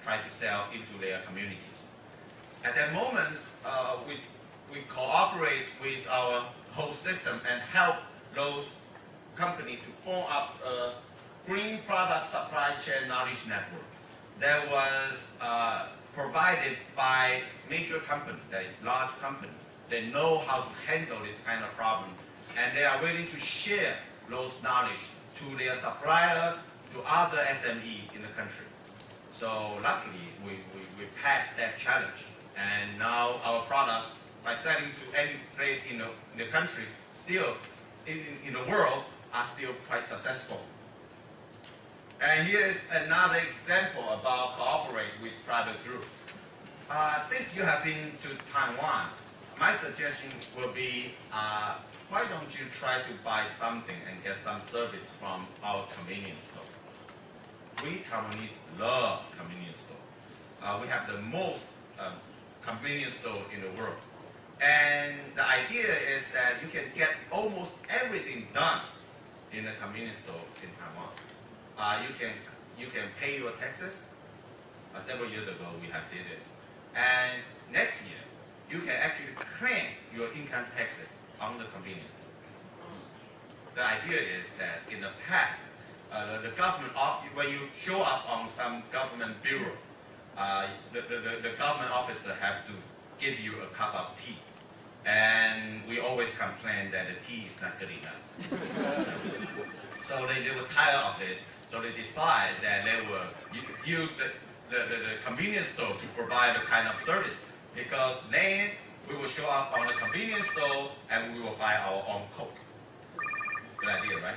try to sell into their communities. At that moment, we cooperate with our whole system and help those companies to form up a green product supply chain knowledge network that was provided by major company, that is large company. They know how to handle this kind of problem, and they are willing to share those knowledge to their supplier, to other SME in the country. So luckily, we passed that challenge, and now our product, by selling to any place in the country, still in the world, are still quite successful. And here is another example about cooperate with private groups. Since you have been to Taiwan, my suggestion will be, why don't you try to buy something and get some service from our convenience store? We Taiwanese love convenience store. We have the most convenience store in the world. And the idea is that you can get almost everything done in a convenience store in Taiwan. You can pay your taxes. Several years ago, we have did this. And next year, you can actually claim your income taxes on the convenience store. The idea is that in the past, the government, when you show up on some government bureaus, the government officer have to give you a cup of tea. And we always complain that the tea is not good enough. So they were tired of this, so they decided that they will use the convenience store to provide a kind of service, because then we will show up on the convenience store and we will buy our own Coke. Good idea, right?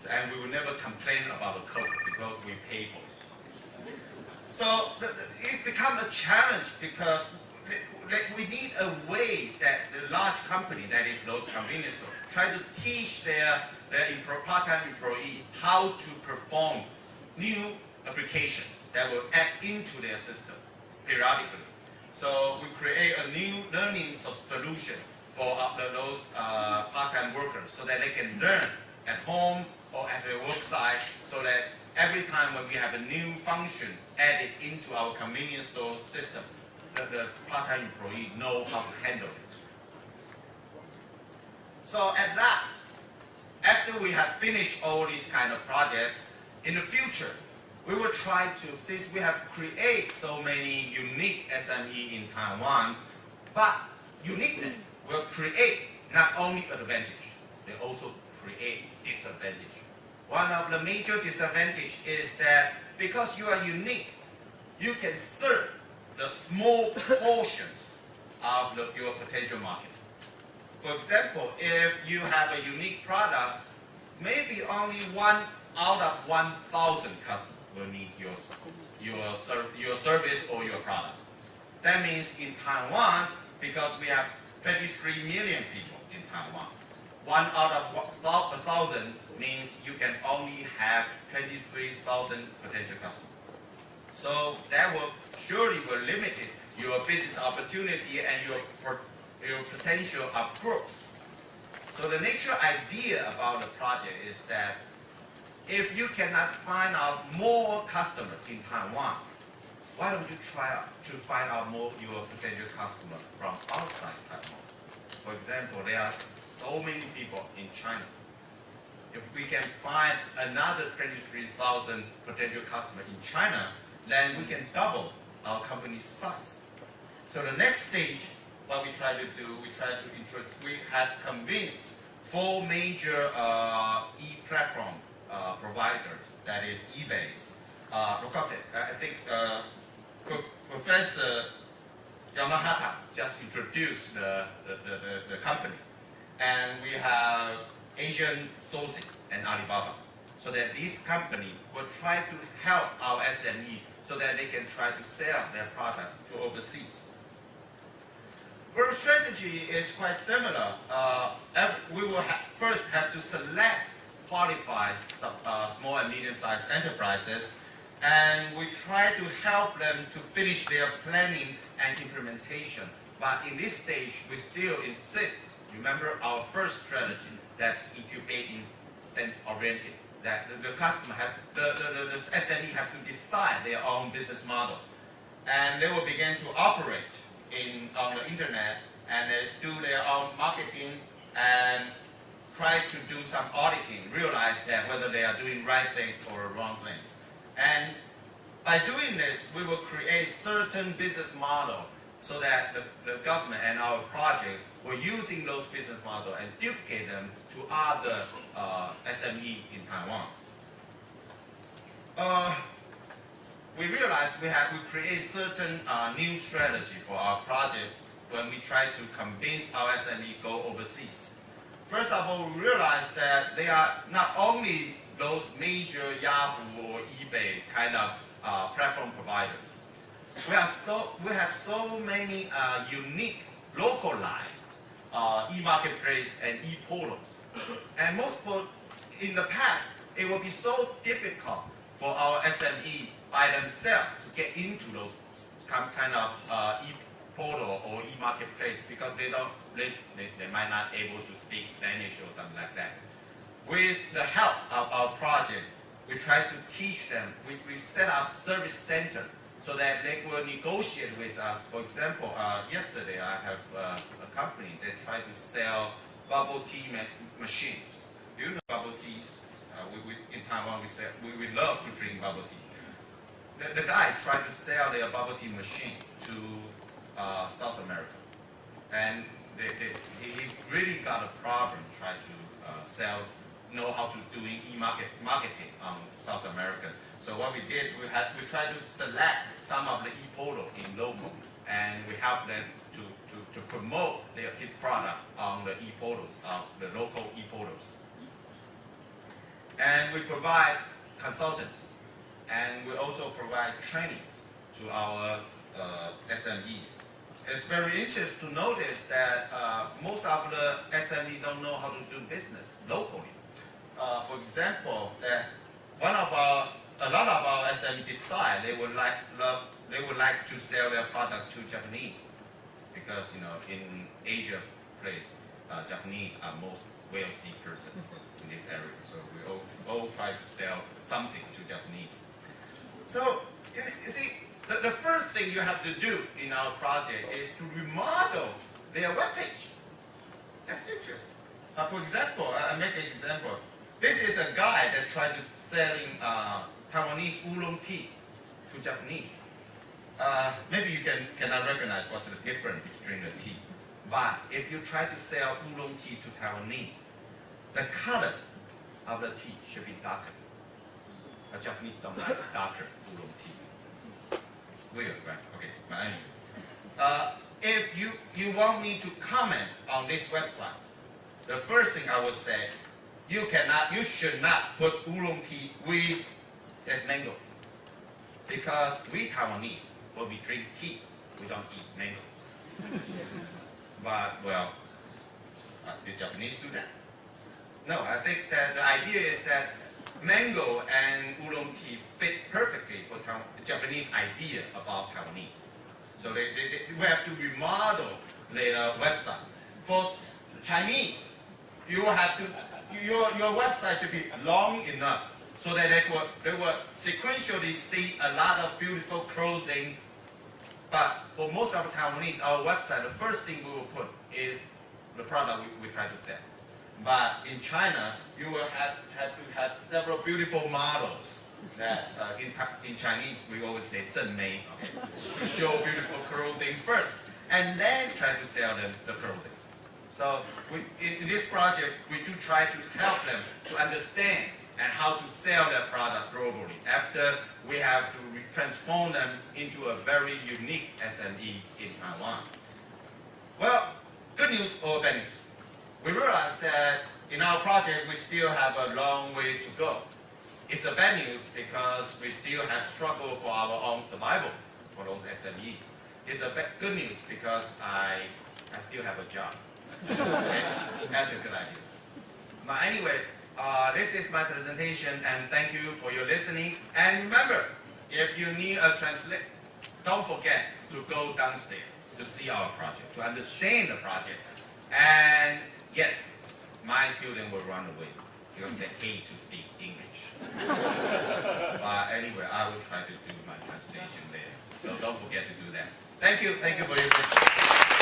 So, and we will never complain about the Coke because we pay for it. So it becomes a challenge because we need a way that the large company, that is those convenience stores, try to teach their part-time employee how to perform new applications that will add into their system periodically. So we create a new learning solution for those part-time workers so that they can learn at home or at their work site, so that every time when we have a new function added into our convenience store system, the part-time employee know how to handle it. So at last, after we have finished all these kind of projects, in the future, we will try to, since we have created so many unique SME in Taiwan, but uniqueness will create not only advantage, they also create disadvantage. One of the major disadvantages is that because you are unique, you can serve the small portions of your potential market. For example, if you have a unique product, maybe only 1 out of 1,000 customers will need your service or your product. That means in Taiwan, because we have 23 million people in Taiwan, 1 out of 1,000 means you can only have 23,000 potential customers. So that will surely limit your business opportunity and your potential of growth. So the nature idea about the project is that if you cannot find out more customers in Taiwan, why don't you try to find out more your potential customers from outside Taiwan? For example, there are so many people in China. If we can find another 23,000 potential customers in China, then we can double our company's size. So the next stage, what we try to do, we have convinced 4 major e-platform providers, that is eBay. I think Professor Yamahata just introduced the company. And we have Asian Sourcing and Alibaba. So that this company will try to help our SME so that they can try to sell their product to overseas. Growth strategy is quite similar. We will first have to select qualified small and medium-sized enterprises, and we try to help them to finish their planning and implementation. But in this stage, we still insist, remember our first strategy, that's incubating oriented, that the customer the SME have to decide their own business model. and they will begin to operate on the internet, and they do their own marketing and try to do some auditing, realize that whether they are doing right things or wrong things. And by doing this, we will create certain business model so that the government and our project were using those business models and duplicate them to other SME in Taiwan. We realized we create certain new strategy for our projects when we try to convince our SME go overseas. First of all, we realized that they are not only those major Yahoo or eBay kind of platform providers. We have so many unique, localized e-marketplace and e-portals. And in the past, it will be so difficult for our SME by themselves to get into those kind of e-portal or e-marketplace because they might not able to speak Spanish or something like that. With the help of our project, we try to teach them. We set up service center so that they will negotiate with us. For example, yesterday I have a company that tried to sell bubble tea machines. Do you know bubble teas? In Taiwan, we love to drink bubble tea. The guys tried to sell their bubble tea machine to South America, and he really got a problem trying to know how to do marketing on South America. So what we did, we tried to select some of the e-portal in local, and we helped them to promote his products on the e-portals, the local e-portals. And we provide consultants, and we also provide trainings to our SMEs. It's very interesting to notice that most of the SMEs don't know how to do business locally. For example, a lot of our SMEs decide they would like to sell their product to Japanese, because in Asia place, Japanese are most wealthy person in this area. So we all try to sell something to Japanese. So you see, the first thing you have to do in our project is to remodel their webpage. That's interesting. For example, I make an example. This is a guy that tried to selling Taiwanese oolong tea to Japanese. Maybe you cannot recognize what's the difference between the tea. But if you try to sell oolong tea to Taiwanese, the color of the tea should be darker. The Japanese don't like darker oolong tea. Weird, right? Okay. But anyway. If you want me to comment on this website, the first thing I would say, you should not put oolong tea with this mango. Because we Taiwanese, when we drink tea, we don't eat mangoes. But, well, did Japanese do that? No, I think that the idea is that mango and oolong tea fit perfectly for the Japanese idea about Taiwanese. So we have to remodel their website. For Chinese, your website should be long enough so that they will sequentially see a lot of beautiful clothing. But for most of the Taiwanese, our website, the first thing we will put is the product we try to sell. But in China, you will have to have several beautiful models that in Chinese we always say 正妹, okay, to show beautiful clothing first, and then try to sell them the clothing. So in this project, we do try to help them to understand and how to sell their product globally after we have to transform them into a very unique SME in Taiwan. Well, good news or bad news? We realized that in our project, we still have a long way to go. It's a bad news because we still have struggled for our own survival for those SMEs. It's a good news because I still have a job. Okay? That's a good idea. But anyway, this is my presentation, and thank you for your listening. And remember, if you need a translator, don't forget to go downstairs to see our project, to understand the project. And yes, my students will run away because they hate to speak English. But anyway, I will try to do my translation there. So don't forget to do that. Thank you for your attention.